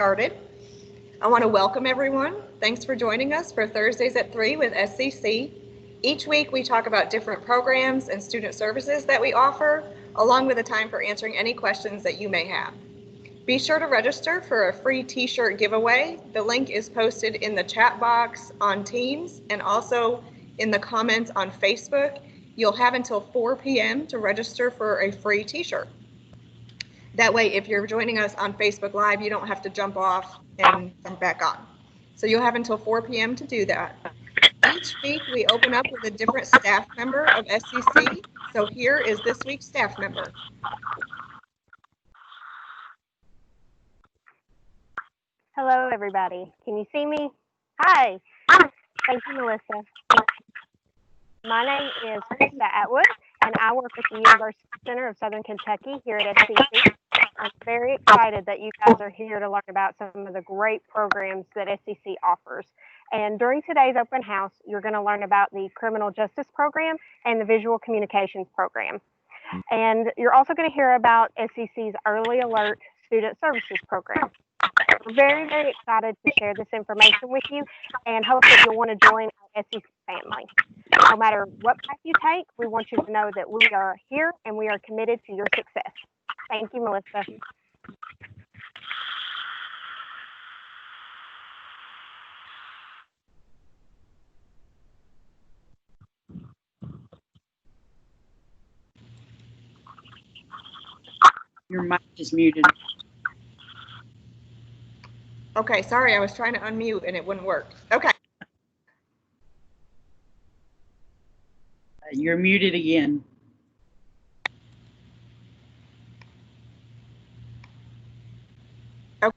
started. I want to welcome everyone. Thanks for joining us for Thursdays at 3 with SCC. Each week we talk about different programs and student services that we offer, along with a time for answering any questions that you may have. Be sure to register for a free t-shirt giveaway. The link is posted in the chat box on Teams and also in the comments on Facebook. You'll have until 4 p.m. to register for a free t-shirt. That way, if you're joining us on Facebook Live, you don't have to jump off and come back on. So you'll have until 4 p.m. to do that. Each week, we open up with a different staff member of SCC. So here is this week's staff member. Hello, everybody. Can you see me? Hi. Thank you, Melissa. My name is Teresa Atwood, and I work at the University Center of Southern Kentucky here at SCC. I'm very excited that you guys are here to learn about some of the great programs that SCC offers. And during today's open house, you're going to learn about the Criminal Justice Program and the Visual Communications Program. And you're also going to hear about SCC's Early Alert Student Services Program. We're very, very excited to share this information with you and hope that you'll want to join our SCC family. No matter what path you take, we want you to know that we are here and we are committed to your success. Thank you, Melissa. Your mic is muted. Okay, sorry, I was trying to unmute and it wouldn't work. Okay. You're muted again. Okay.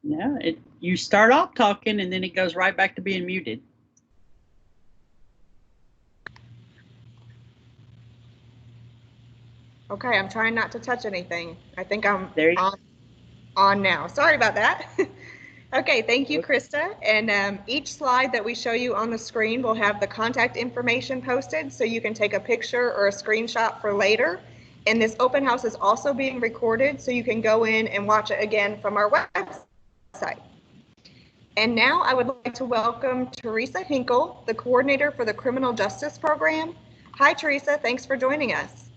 No, you start off talking and then it goes right back to being muted. Okay, I'm trying not to touch anything. I think I'm there on now. Sorry about that. Okay, thank you, Krista. And each slide that we show you on the screen will have the contact information posted so you can take a picture or a screenshot for later. And this open house is also being recorded so you can go in and watch it again from our website. And now I would like to welcome Teresa Hinkle, the coordinator for the Criminal Justice Program. Hi, Teresa. Thanks for joining us.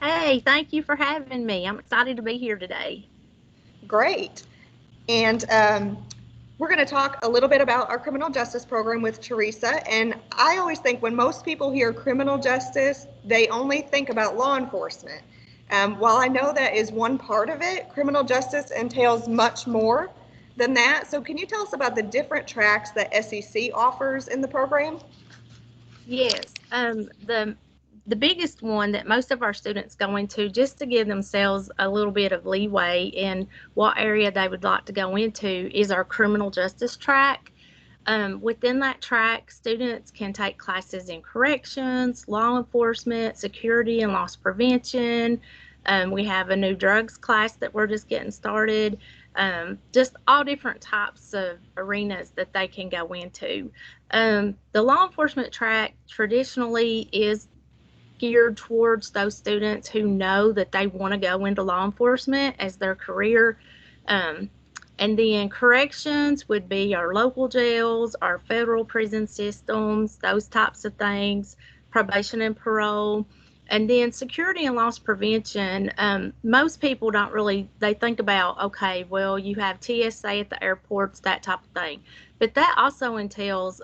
Hey, thank you for having me. I'm excited to be here today. Great. And we're going to talk a little bit about our criminal justice program with Teresa. And I always think when most people hear criminal justice, they only think about law enforcement. While I know that is one part of it, criminal justice entails much more than that. So can you tell us about the different tracks that SCC offers in the program? Yes. The biggest one that most of our students go into, just to give themselves a little bit of leeway in what area they would like to go into, is our criminal justice track. Within that track, students can take classes in corrections, law enforcement, security and loss prevention. We have a new drugs class that we're just getting started. Just all different types of arenas that they can go into. The law enforcement track traditionally is geared towards those students who know that they want to go into law enforcement as their career. And then corrections would be our local jails, our federal prison systems, those types of things, probation and parole. And then security and loss prevention, most people don't really, they think about, okay, well, you have TSA at the airports, that type of thing. But that also entails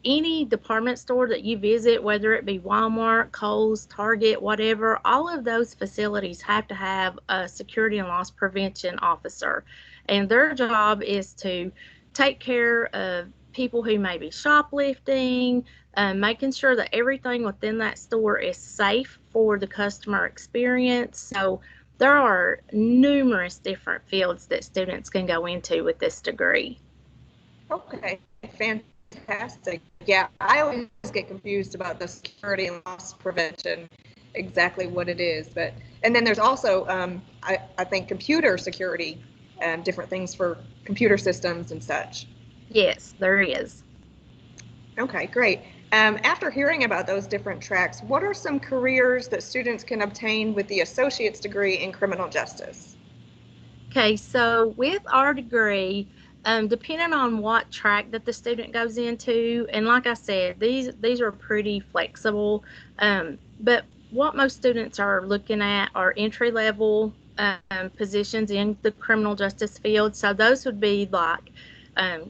any department store that you visit, whether it be Walmart, Kohl's, Target, whatever, all of those facilities have to have a security and loss prevention officer. And their job is to take care of people who may be shoplifting, making sure that everything within that store is safe for the customer experience. So there are numerous different fields that students can go into with this degree. Okay, fantastic. Yeah, I always get confused about the security and loss prevention, exactly what it is. And then there's also, I think, computer security and different things for computer systems and such. Yes, there is. Okay, great. After hearing about those different tracks, what are some careers that students can obtain with the associate's degree in criminal justice? Okay, so with our degree, depending on what track that the student goes into, and like I said, these are pretty flexible. But what most students are looking at are entry level positions in the criminal justice field. So those would be like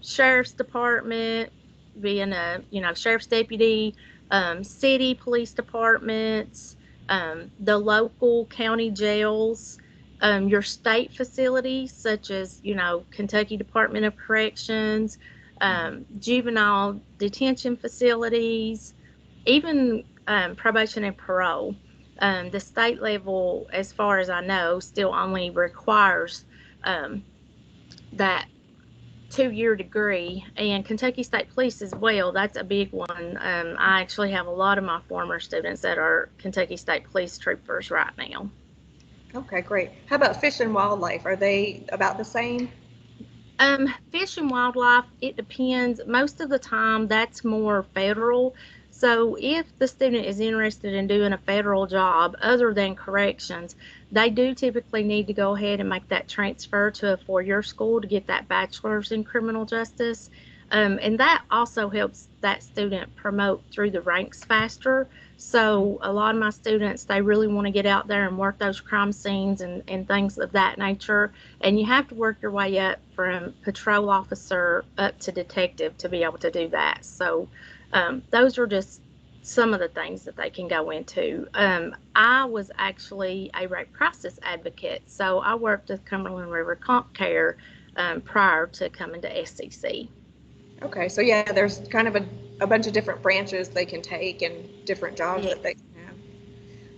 sheriff's department, being a sheriff's deputy, city police departments, the local county jails, your state facilities, such as, Kentucky Department of Corrections, juvenile detention facilities, even probation and parole. The state level, as far as I know, still only requires that 2-year degree, and Kentucky State Police as well. That's a big one. I actually have a lot of my former students that are Kentucky State Police troopers right now. Okay, great. How about Fish and Wildlife? Are they about the same? Fish and wildlife, it depends. Most of the time, that's more federal. So if the student is interested in doing a federal job other than corrections, they do typically need to go ahead and make that transfer to a 4-year school to get that bachelor's in criminal justice. And that also helps that student promote through the ranks faster. So a lot of my students, they really want to get out there and work those crime scenes and things of that nature. And you have to work your way up from patrol officer up to detective to be able to do that. So those are just some of the things that they can go into. I was actually a rape crisis advocate, so I worked with Cumberland River Comp Care prior to coming to SCC. Okay, so yeah, there's kind of a bunch of different branches they can take and different jobs that they can have.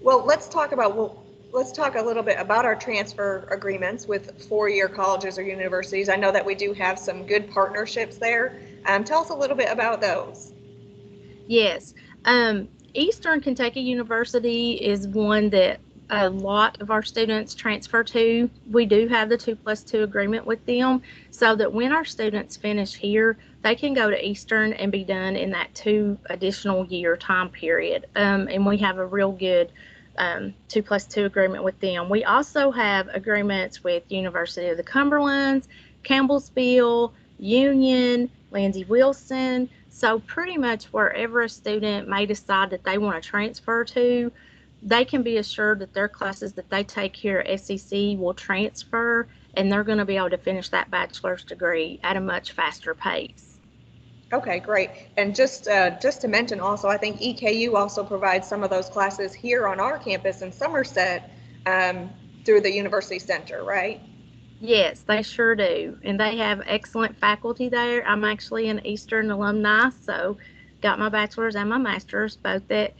Well, let's talk a little bit about our transfer agreements with 4-year colleges or universities. I know that we do have some good partnerships there. Tell us a little bit about those. Yes. Eastern Kentucky University is one that a lot of our students transfer to. We do have the 2+2 agreement with them, so that when our students finish here, they can go to Eastern and be done in that 2 additional year time period. And we have a real good 2+2 agreement with them. We also have agreements with University of the Cumberlands, Campbellsville, Union, Lindsey Wilson. So pretty much wherever a student may decide that they want to transfer to, they can be assured that their classes that they take here at SCC will transfer, and they're going to be able to finish that bachelor's degree at a much faster pace. Okay, great. And just to mention also, I think EKU also provides some of those classes here on our campus in Somerset through the University Center, right? Yes, they sure do. And they have excellent faculty there. I'm actually an Eastern alumni, so got my bachelor's and my master's both at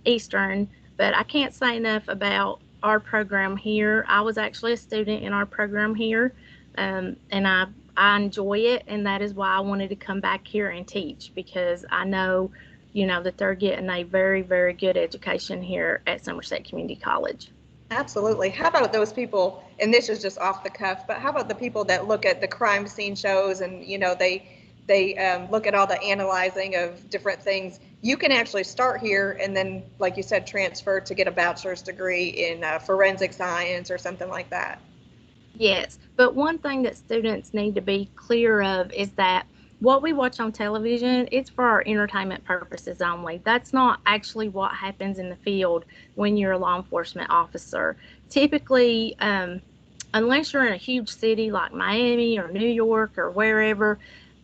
Eastern. But I can't say enough about our program here. I was actually a student in our program here, and I enjoy it, and that is why I wanted to come back here and teach, because I know, that they're getting a very, very good education here at Somerset Community College. Absolutely. How about those people, and this is just off the cuff, but how about the people that look at the crime scene shows and, they look at all the analyzing of different things? You can actually start here and then, like you said, transfer to get a bachelor's degree in forensic science or something like that. Yes, but one thing that students need to be clear of is that what we watch on television, it's for our entertainment purposes only. That's not actually what happens in the field when you're a law enforcement officer. Typically, unless you're in a huge city like Miami or New York or wherever,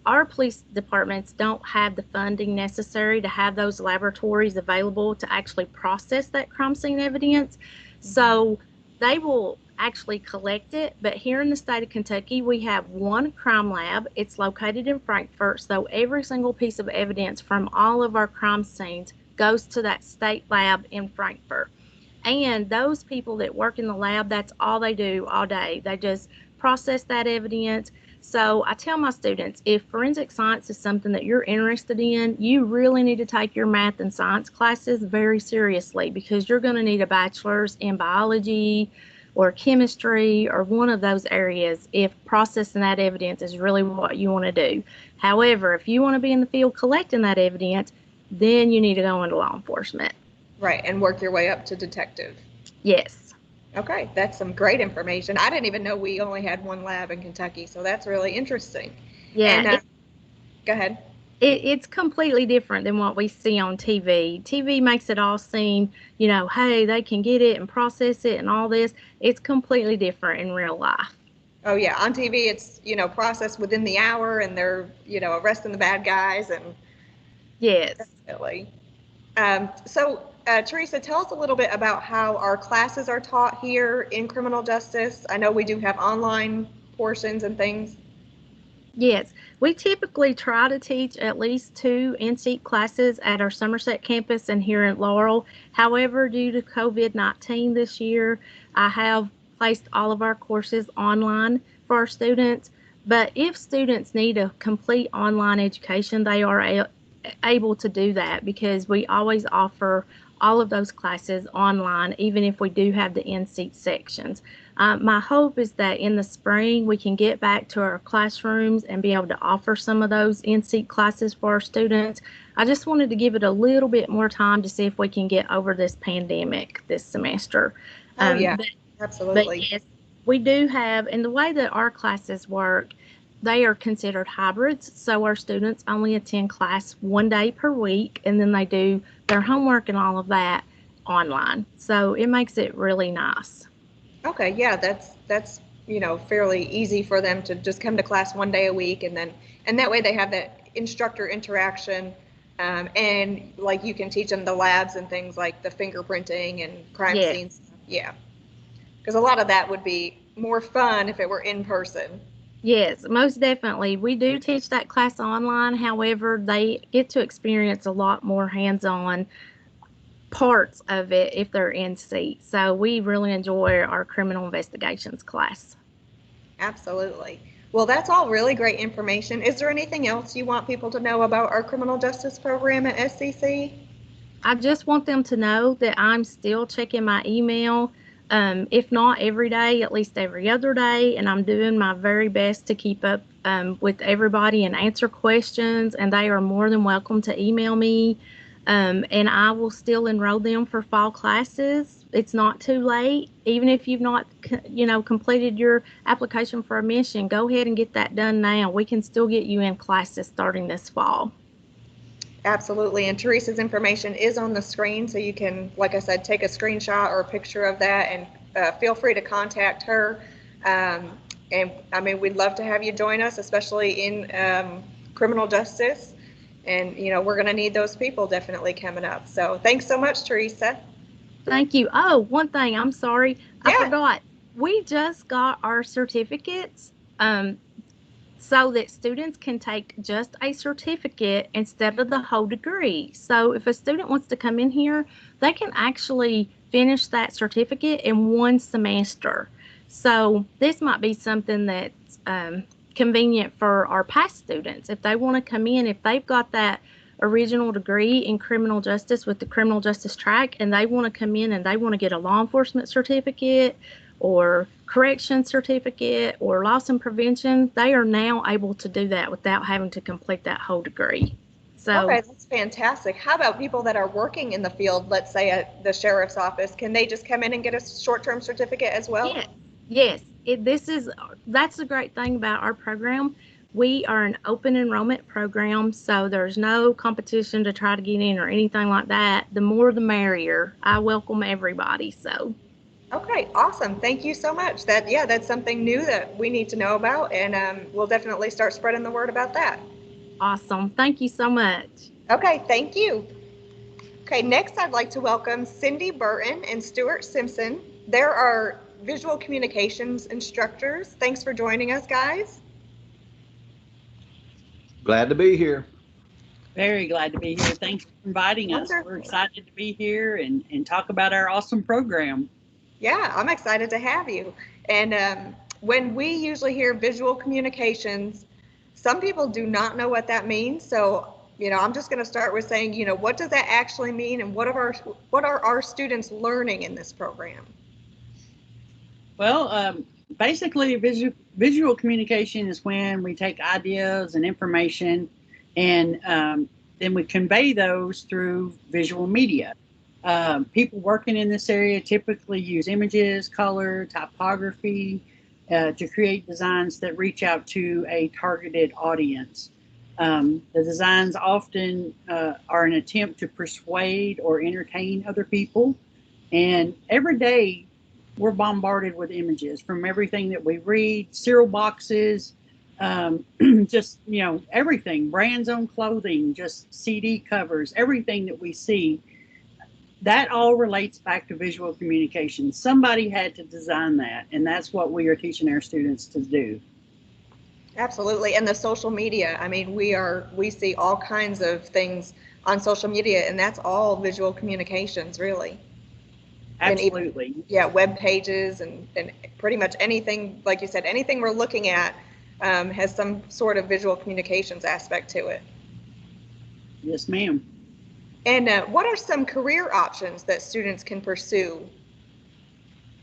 our police departments don't have the funding necessary to have those laboratories available to actually process that crime scene evidence. So they will actually collect it, but here in the state of Kentucky, we have one crime lab. It's located in Frankfort, so every single piece of evidence from all of our crime scenes goes to that state lab in Frankfort. And those people that work in the lab, that's all they do all day. They just process that evidence. So I tell my students, if forensic science is something that you're interested in, you really need to take your math and science classes very seriously, because you're going to need a bachelor's in biology or chemistry or one of those areas if processing that evidence is really what you want to do. However, if you want to be in the field collecting that evidence, then you need to go into law enforcement. Right, and work your way up to detective. Yes. Okay, that's some great information. I didn't even know we only had one lab in Kentucky, so that's really interesting. Yeah, And go ahead. it's completely different than what we see on TV. TV makes it all seem, hey, they can get it and process it and all this. It's completely different in real life. Oh yeah, on TV it's, processed within the hour and they're, arresting the bad guys and Yes. definitely. Teresa, tell us a little bit about how our classes are taught here in criminal justice. I know we do have online portions and things. Yes, we typically try to teach at least 2 in-seat classes at our Somerset campus and here at Laurel. However, due to COVID-19 this year, I have placed all of our courses online for our students. But if students need a complete online education, they are able to do that because we always offer all of those classes online, even if we do have the in-seat sections. My hope is that in the spring we can get back to our classrooms and be able to offer some of those in-seat classes for our students. I just wanted to give it a little bit more time to see if we can get over this pandemic this semester. Oh yeah, But absolutely. yes, we do have, and the way that our classes work, they are considered hybrids. So our students only attend class 1 day per week, and then they do their homework and all of that online. So it makes it really nice. Okay, yeah, that's fairly easy for them to just come to class 1 day a week, and that way they have that instructor interaction, and like you can teach them the labs and things like the fingerprinting and crime Yes. scenes. Yeah, because a lot of that would be more fun if it were in person. Yes, most definitely. We do teach that class online. However, they get to experience a lot more hands-on parts of it if they're in seat. So we really enjoy our criminal investigations class. Absolutely. Well, that's all really great information. Is there anything else you want people to know about our criminal justice program at SCC? I just want them to know that I'm still checking my email, if not every day, at least every other day, and I'm doing my very best to keep up with everybody and answer questions, and they are more than welcome to email me, and I will still enroll them for fall classes. It's not too late. Even if you've not, completed your application for admission, go ahead and get that done now. We can still get you in classes starting this fall. Absolutely. And Teresa's information is on the screen, so you can, like I said, take a screenshot or a picture of that and feel free to contact her. And I mean, we'd love to have you join us, especially in criminal justice. And, we're going to need those people definitely coming up. So thanks so much, Teresa. Thank you. Oh, one thing, I'm sorry. I Yeah. forgot. We just got our certificates so that students can take just a certificate instead of the whole degree. So if a student wants to come in here, they can actually finish that certificate in 1 semester. So this might be something that's convenient for our past students. If they want to come in, if they've got that original degree in criminal justice with the criminal justice track and they want to come in and they want to get a law enforcement certificate or correction certificate or loss and prevention, they are now able to do that without having to complete that whole degree. So Okay, that's fantastic. How about people that are working in the field, let's say at the sheriff's office, can they just come in and get a short-term certificate as well? yes, that's the great thing about our program. We are an open enrollment program, so there's no competition to try to get in or anything like that. The more the merrier. I welcome everybody. So Okay, awesome. Thank you so much. That's something new that we need to know about, and we'll definitely start spreading the word about that. awesome. Thank you so much. Okay, thank you. Okay, next I'd like to welcome Cindy Burton and Stuart Simpson. There are visual communications instructors. Thanks for joining us, guys. Glad to be here. Very glad to be here. Thanks for inviting us. Wonderful. We're excited to be here and talk about our awesome program. Yeah, I'm excited to have you. And when we usually hear visual communications, some people do not know what that means. So, I'm just going to start with saying, what does that actually mean, and what are our students learning in this program? Well, basically, visual communication is when we take ideas and information and then we convey those through visual media. People working in this area typically use images, color, typography to create designs that reach out to a targeted audience. The designs often are an attempt to persuade or entertain other people. And every day we're bombarded with images from everything that we read, cereal boxes, just, everything, brands on clothing, just CD covers, everything that we see. That all relates back to visual communication. Somebody had to design that, and that's what we are teaching our students to do. Absolutely. And the social media, I mean, we see all kinds of things on social media, and that's all visual communications, really. Absolutely. And even, web pages and pretty much anything, like you said, anything we're looking at has some sort of visual communications aspect to it. Yes, ma'am. And what are some career options that students can pursue?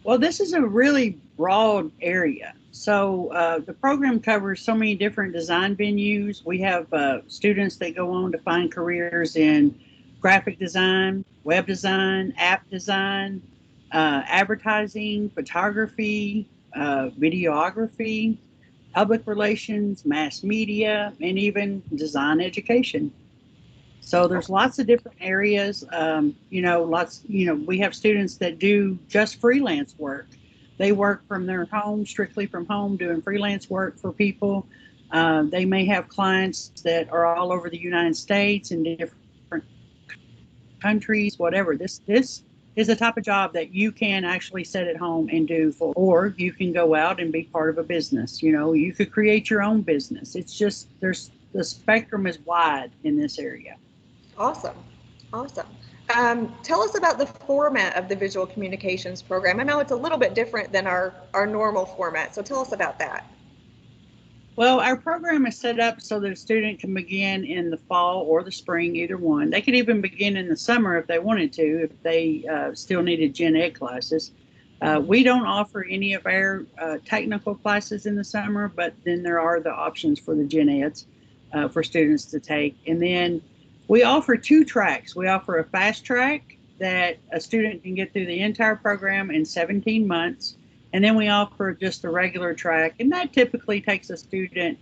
Well, this is a really broad area. So the program covers so many different design venues. We have students that go on to find careers in graphic design, web design, app design, advertising, photography, videography, public relations, mass media, and even design education. So there's lots of different areas. We have students that do just freelance work. They work from their home, strictly from home, doing freelance work for people. They may have clients that are all over the United States and different countries, whatever. This is the type of job that you can actually sit at home and do or you can go out and be part of a business. You could create your own business. It's just, the spectrum is wide in this area. Awesome. Tell us about the format of the visual communications program. I know it's a little bit different than our normal format, so tell us about that. Well, our program is set up so that a student can begin in the fall or the spring, either one. They could even begin in the summer if they wanted to, if they still needed gen ed classes. We don't offer any of our technical classes in the summer, but then there are the options for the gen eds for students to take. And then we offer 2 tracks. We offer a fast track that a student can get through the entire program in 17 months. And then we offer just a regular track, and that typically takes a student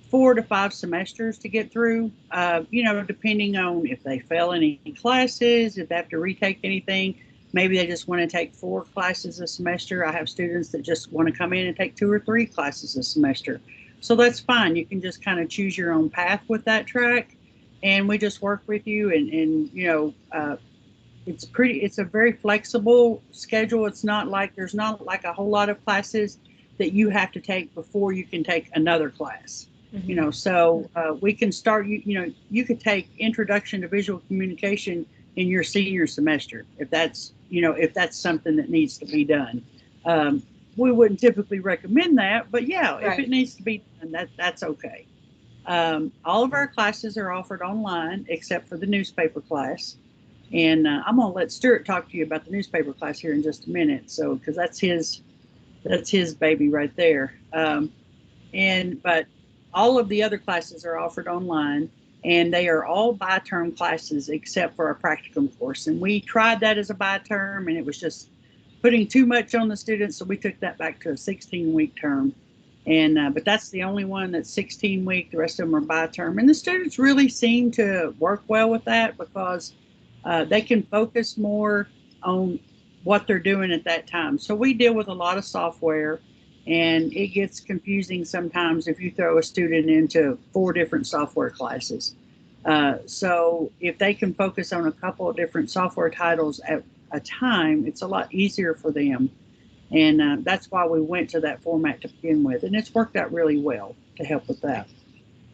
4 to 5 semesters to get through, depending on if they fail any classes, if they have to retake anything. Maybe they just want to take 4 classes a semester. I have students that just want to come in and take 2 or 3 classes a semester. So that's fine. You can just kind of choose your own path with that track. And we just work with you, and it's a very flexible schedule. It's not like there's not like a whole lot of classes that you have to take before you can take another class. Mm-hmm. So we can start, you could take Introduction to Visual Communication in your senior semester if that's something that needs to be done. We wouldn't typically recommend that, but right. If it needs to be done, that's okay. All of our classes are offered online except for the newspaper class. And I'm going to let Stuart talk to you about the newspaper class here in just a minute. So, because that's his baby right there. But all of the other classes are offered online, and they are all bi-term classes except for our practicum course. And we tried that as a bi-term, and it was just putting too much on the students. So we took that back to a 16-week term. And but that's the only one that's 16-week. The rest of them are bi-term. And the students really seem to work well with that because they can focus more on what they're doing at that time. So we deal with a lot of software, and it gets confusing sometimes if you throw a student into 4 different software classes. So if they can focus on a couple of different software titles at a time, it's a lot easier for them. And that's why we went to that format to begin with. And it's worked out really well to help with that.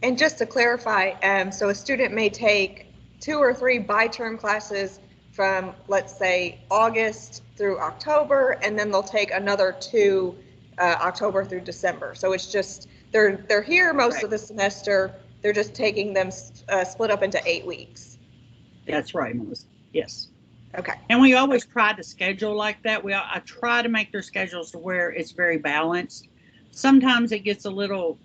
And just to clarify, so a student may take 2 or 3 bi-term classes from, let's say, August through October, and then they'll take another 2 October through December. So it's just, they're here most of the semester. They're just taking them split up into 8 weeks. That's right, Melissa. Yes. Okay. And we always try to schedule like that. I try to make their schedules to where it's very balanced. Sometimes it gets a little,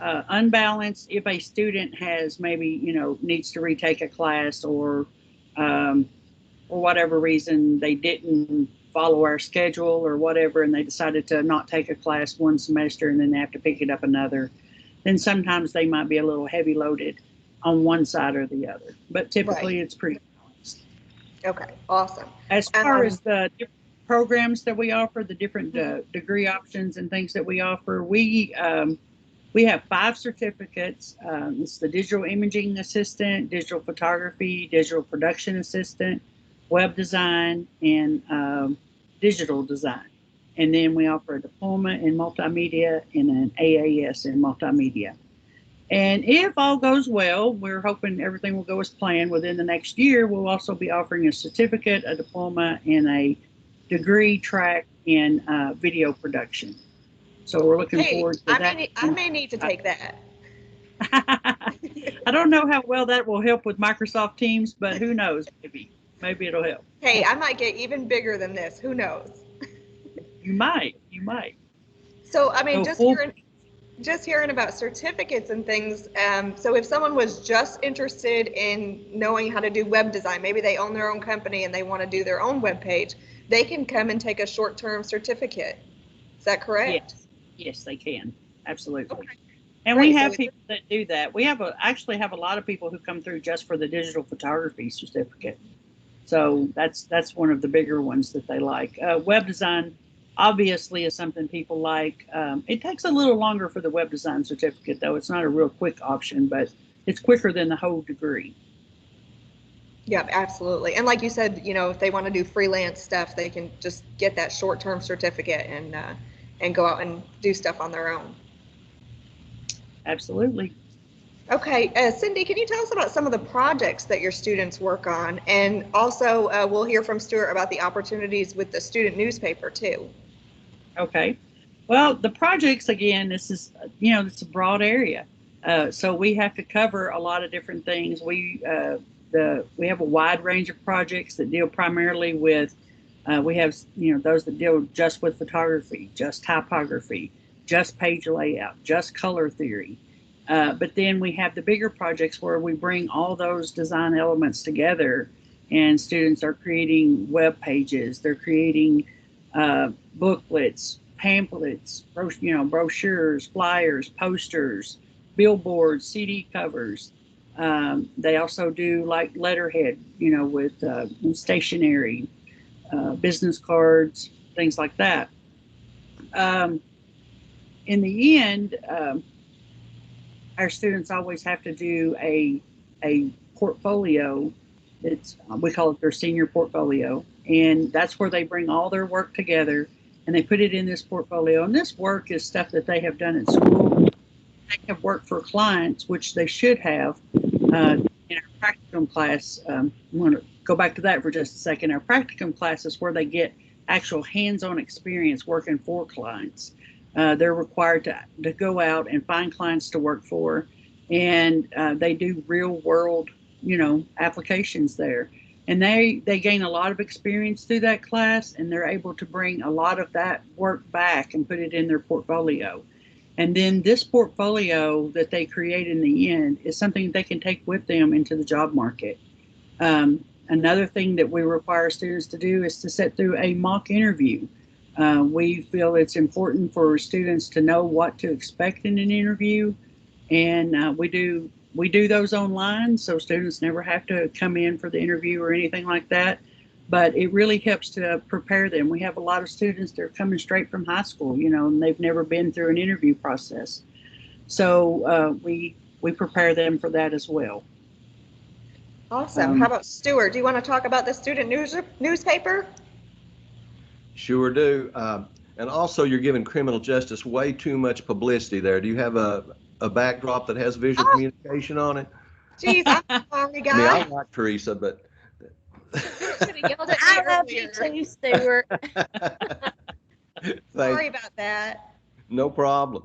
unbalanced if a student has maybe, needs to retake a class or for whatever reason they didn't follow our schedule or whatever, and they decided to not take a class one semester and then they have to pick it up another, then sometimes they might be a little heavy loaded on one side or the other. But typically it's pretty balanced. Okay, awesome. As far as the different programs that we offer, the different degree options and things that we offer, we have 5 certificates. It's the digital imaging assistant, digital photography, digital production assistant, web design, and digital design. And then we offer a diploma in multimedia and an AAS in multimedia. And if all goes well, we're hoping everything will go as planned within the next year. We'll also be offering a certificate, a diploma, and a degree track in video production. So we're looking forward to that. I may need to take that. I don't know how well that will help with Microsoft Teams, but who knows? Maybe it'll help. Hey, I might get even bigger than this. Who knows? You might. So, I mean, just hearing about certificates and things. So if someone was just interested in knowing how to do web design, maybe they own their own company and they want to do their own web page, they can come and take a short-term certificate. Is that correct? Yes, they can. Absolutely. Okay. And Great. we have people that do that. We actually have a lot of people who come through just for the digital photography certificate. So that's one of the bigger ones that they like. Web design obviously is something people like. It takes a little longer for the web design certificate, though. It's not a real quick option, but it's quicker than the whole degree. Yeah, absolutely. And like you said, if they want to do freelance stuff, they can just get that short-term certificate and go out and do stuff on their own. Absolutely. Okay, Cindy, can you tell us about some of the projects that your students work on? And also, we'll hear from Stuart about the opportunities with the student newspaper, too. Okay. Well, the projects, again, this is, it's a broad area. So we have to cover a lot of different things. We have a wide range of projects that deal primarily with, we have, those that deal just with photography, just typography, just page layout, just color theory. But then we have the bigger projects where we bring all those design elements together, and students are creating web pages. They're creating booklets, pamphlets, brochures, flyers, posters, billboards, CD covers. They also do like letterhead, with stationery, business cards, things like that. In the end, our students always have to do a portfolio. We call it their senior portfolio, and that's where they bring all their work together and they put it in this portfolio. And this work is stuff that they have done at school. They have worked for clients, which they should have. In our practicum class, I want to go back to that for just a second. Our practicum class is where they get actual hands-on experience working for clients. They're required to go out and find clients to work for, and they do real world, applications there. And they gain a lot of experience through that class, and they're able to bring a lot of that work back and put it in their portfolio. And then this portfolio that they create in the end is something they can take with them into the job market. Another thing that we require students to do is to sit through a mock interview. We feel it's important for students to know what to expect in an interview, and we do those online, so students never have to come in for the interview or anything like that. But it really helps to prepare them. We have a lot of students that are coming straight from high school, and they've never been through an interview process. So we prepare them for that as well. Awesome. How about Stuart? Do you want to talk about the student newspaper? Sure do. And also, you're giving criminal justice way too much publicity there. Do you have a backdrop that has visual communication on it? Geez, I'm sorry, guys. I mean, I like Teresa, but I love you too, Stuart. Sorry about that. No problem.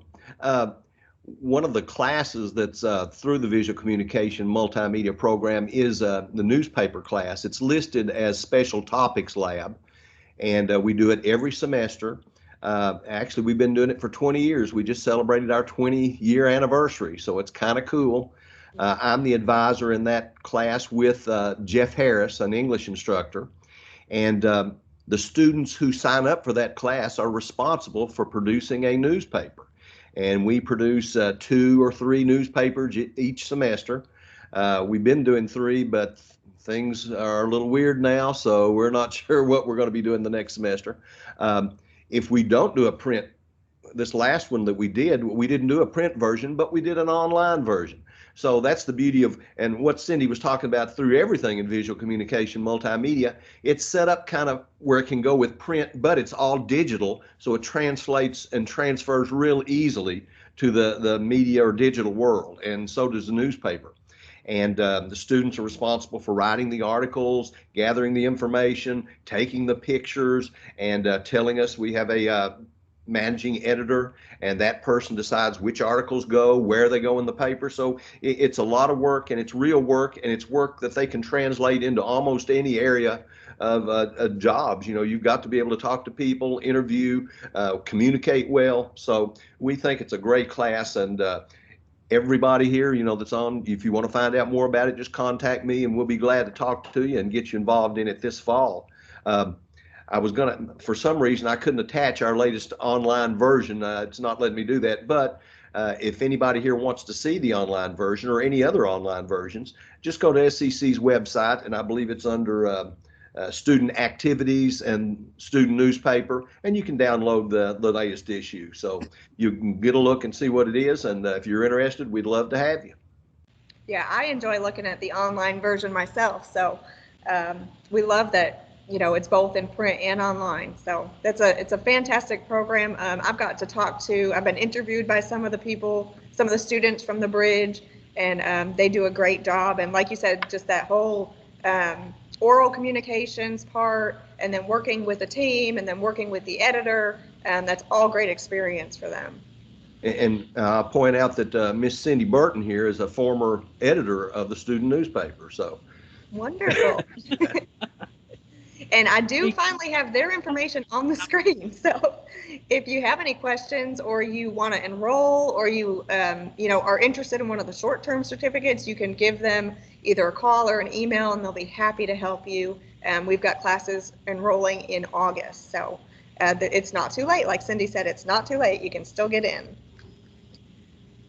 One of the classes that's through the visual communication multimedia program is the newspaper class. It's listed as special topics lab, and we do it every semester. Actually, we've been doing it for 20 years. We just celebrated our 20-year anniversary, so it's kind of cool. I'm the advisor in that class with Jeff Harris, an English instructor. And the students who sign up for that class are responsible for producing a newspaper. And we produce 2 or 3 newspapers each semester. We've been doing 3, but things are a little weird now, so we're not sure what we're going to be doing the next semester. If we don't do a print, this last one that we didn't do a print version, but we did an online version. So that's the beauty of, and what Cindy was talking about through everything in visual communication, multimedia, it's set up kind of where it can go with print, but it's all digital. So it translates and transfers real easily to the media or digital world. And so does the newspaper. And the students are responsible for writing the articles, gathering the information, taking the pictures, and telling us. We have a managing editor, and that person decides which articles go, where they go in the paper. So it's a lot of work, and it's real work, and it's work that they can translate into almost any area of jobs. You know, you've got to be able to talk to people, interview, communicate well. So we think it's a great class, and everybody here, you know, that's on, if you want to find out more about it, just contact me and we'll be glad to talk to you and get you involved in it this fall. I was gonna, for some reason, I couldn't attach our latest online version. It's not letting me do that, but if anybody here wants to see the online version or any other online versions, just go to SCC's website, and I believe it's under student activities and student newspaper, and you can download the latest issue. So you can get a look and see what it is, and if you're interested, we'd love to have you. Yeah, I enjoy looking at the online version myself. So we love that, you know, it's both in print and online. So it's a fantastic program. I've been interviewed by some of the people, some of the students from the bridge, and they do a great job. And like you said, just that whole oral communications part, and then working with a team, and then working with the editor, and that's all great experience for them. And I'll point out that Miss Cindy Burton here is a former editor of the student newspaper. So wonderful. And I do finally have their information on the screen. So if you have any questions, or you want to enroll, or you are interested in one of the short-term certificates, you can give them either a call or an email, and they'll be happy to help you. We've got classes enrolling in August. So it's not too late. Like Cindy said, it's not too late. You can still get in.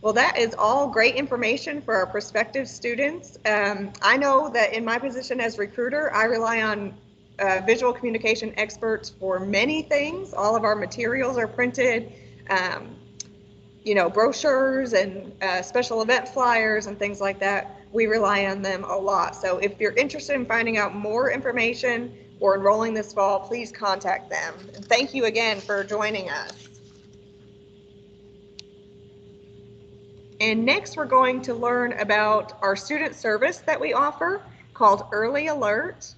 Well, that is all great information for our prospective students. I know that in my position as recruiter, I rely on visual communication experts for many things. All of our materials are printed, brochures and special event flyers and things like that. We rely on them a lot. So if you're interested in finding out more information or enrolling this fall, please contact them. And thank you again for joining us. And next, we're going to learn about our student service that we offer called Early Alert.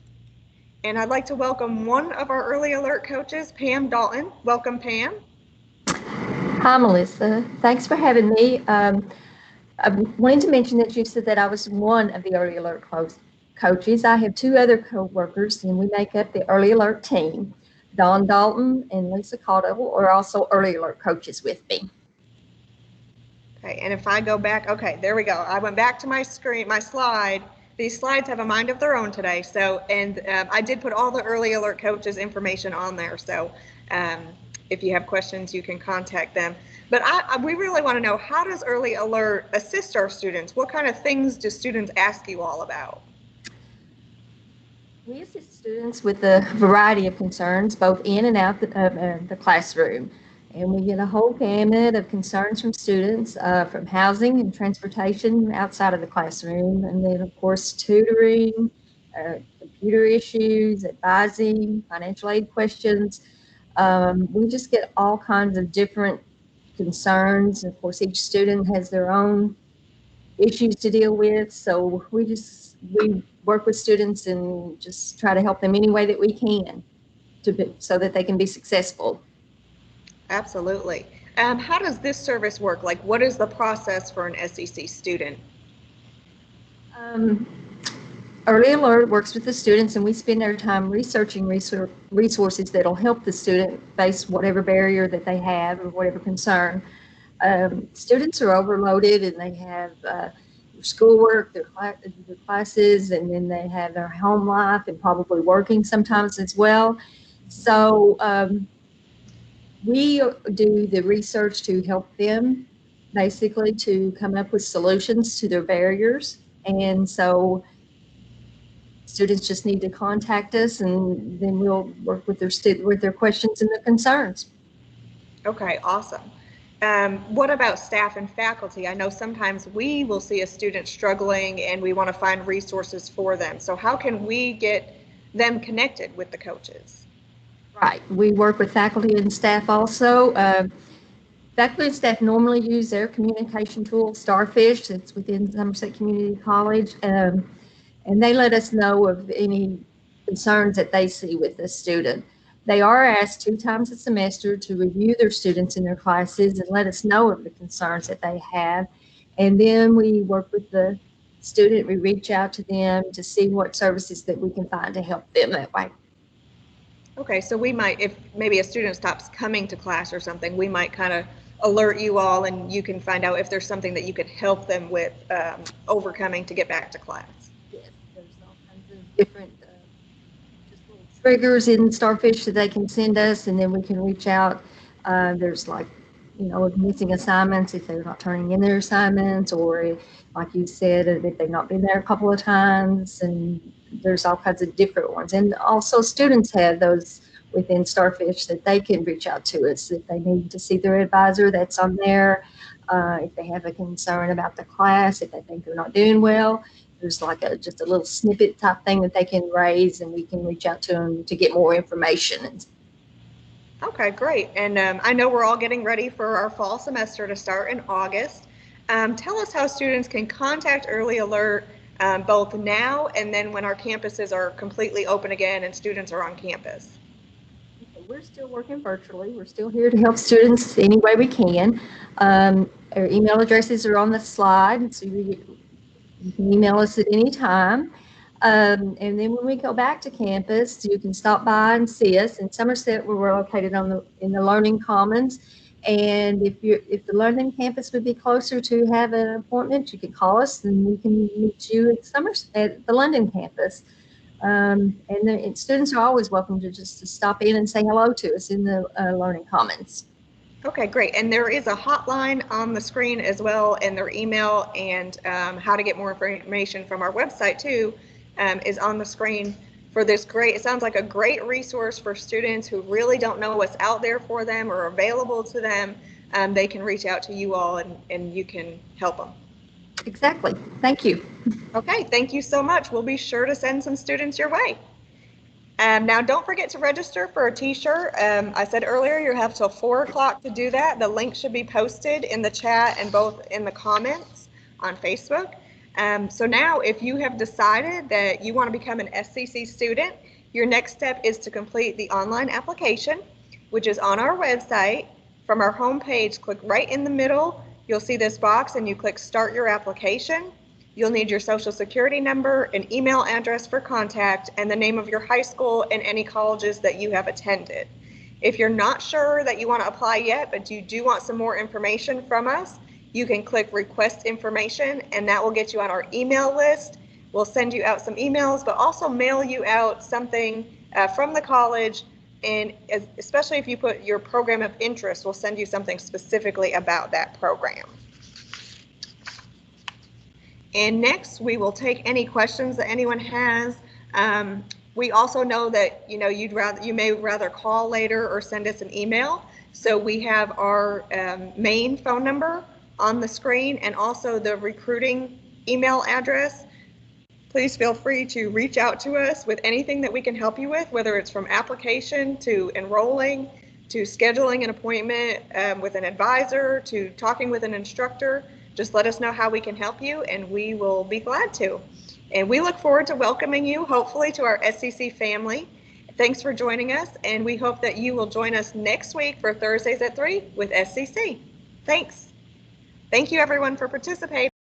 And I'd like to welcome one of our Early Alert coaches, Pam Dalton. Welcome, Pam. Hi, Melissa. Thanks for having me. I wanted to mention that you said that I was one of the Early Alert coaches. I have 2 other co-workers, and we make up the Early Alert team. Dawn Dalton and Lisa Caldwell are also Early Alert coaches with me. Okay, and if I go back, okay, there we go. I went back to my screen, my slide. These slides have a mind of their own today. So, and I did put all the Early Alert coaches information on there. So if you have questions, you can contact them. But we really want to know, how does Early Alert assist our students? What kind of things do students ask you all about? We assist students with a variety of concerns, both in and out of the classroom. And we get a whole gamut of concerns from students, from housing and transportation outside of the classroom. And then, of course, tutoring, computer issues, advising, financial aid questions. We just get all kinds of different concerns. Of course, each student has their own issues to deal with. So we work with students and just try to help them any way that we can so that they can be successful. Absolutely. How does this service work? Like, what is the process for an SCC student? Early Alert works with the students, and we spend our time researching resources that'll help the student face whatever barrier that they have or whatever concern. Students are overloaded, and they have their schoolwork, their classes, and then they have their home life and probably working sometimes as well. So we do the research to help them basically to come up with solutions to their barriers. And so students just need to contact us, and then we'll work with their questions and their concerns. Okay, awesome. What about staff and faculty? I know sometimes we will see a student struggling and we want to find resources for them. So how can we get them connected with the coaches? Right. We work with faculty and staff also. Faculty and staff normally use their communication tool, Starfish. It's within Somerset Community College. And they let us know of any concerns that they see with the student. They are asked 2 times a semester to review their students in their classes and let us know of the concerns that they have. And then we work with the student. We reach out to them to see what services that we can find to help them that way. Okay, so we might, if maybe a student stops coming to class or something, we might kind of alert you all and you can find out if there's something that you could help them with overcoming to get back to class. Yes, there's all kinds of different just little triggers in Starfish that they can send us, and then we can reach out. There's like, missing assignments if they're not turning in their assignments, or like you said, if they've not been there a couple of times, and there's all kinds of different ones. And also students have those within Starfish that they can reach out to us if they need to see their advisor. That's on there. If they have a concern about the class, if they think they're not doing well, there's like just a little snippet type thing that they can raise, and we can reach out to them to get more information. Okay, great. And I know we're all getting ready for our fall semester to start in August. Tell us how students can contact Early Alert both now and then when our campuses are completely open again and students are on campus. We're still working virtually. We're still here to help students any way we can. Our email addresses are on the slide, so you can email us at any time. And then when we go back to campus, you can stop by and see us. In Somerset, we're located in the Learning Commons. And if the Learning campus would be closer to have an appointment, you can call us and we can meet you at the London campus. And students are always welcome to just stop in and say hello to us in the Learning Commons. Okay, great. And there is a hotline on the screen as well, and their email and how to get more information from our website too is on the screen for this great, it sounds like a great resource for students who really don't know what's out there for them or available to them. They can reach out to you all and you can help them. Exactly. Thank you. Okay, thank you so much. We'll be sure to send some students your way. Now, don't forget to register for a t-shirt. I said earlier you have till 4 o'clock to do that. The link should be posted in the chat and both in the comments on Facebook. So now if you have decided that you want to become an SCC student, your next step is to complete the online application, which is on our website. From our homepage, click right in the middle. You'll see this box and you click Start Your Application. You'll need your social security number, an email address for contact, and the name of your high school and any colleges that you have attended. If you're not sure that you want to apply yet, but you do want some more information from us, you can click Request Information, and that will get you on our email list. We'll send you out some emails, but also mail you out something from the college, and especially if you put your program of interest, we'll send you something specifically about that program. And next, we will take any questions that anyone has. We also know that you may rather call later or send us an email. So we have our main phone number on the screen and also the recruiting email address. Please feel free to reach out to us with anything that we can help you with, whether it's from application to enrolling, to scheduling an appointment with an advisor, to talking with an instructor. Just let us know how we can help you and we will be glad to. And we look forward to welcoming you, hopefully, to our SCC family. Thanks for joining us, and we hope that you will join us next week for Thursdays at 3 with SCC. Thanks. Thank you, everyone, for participating.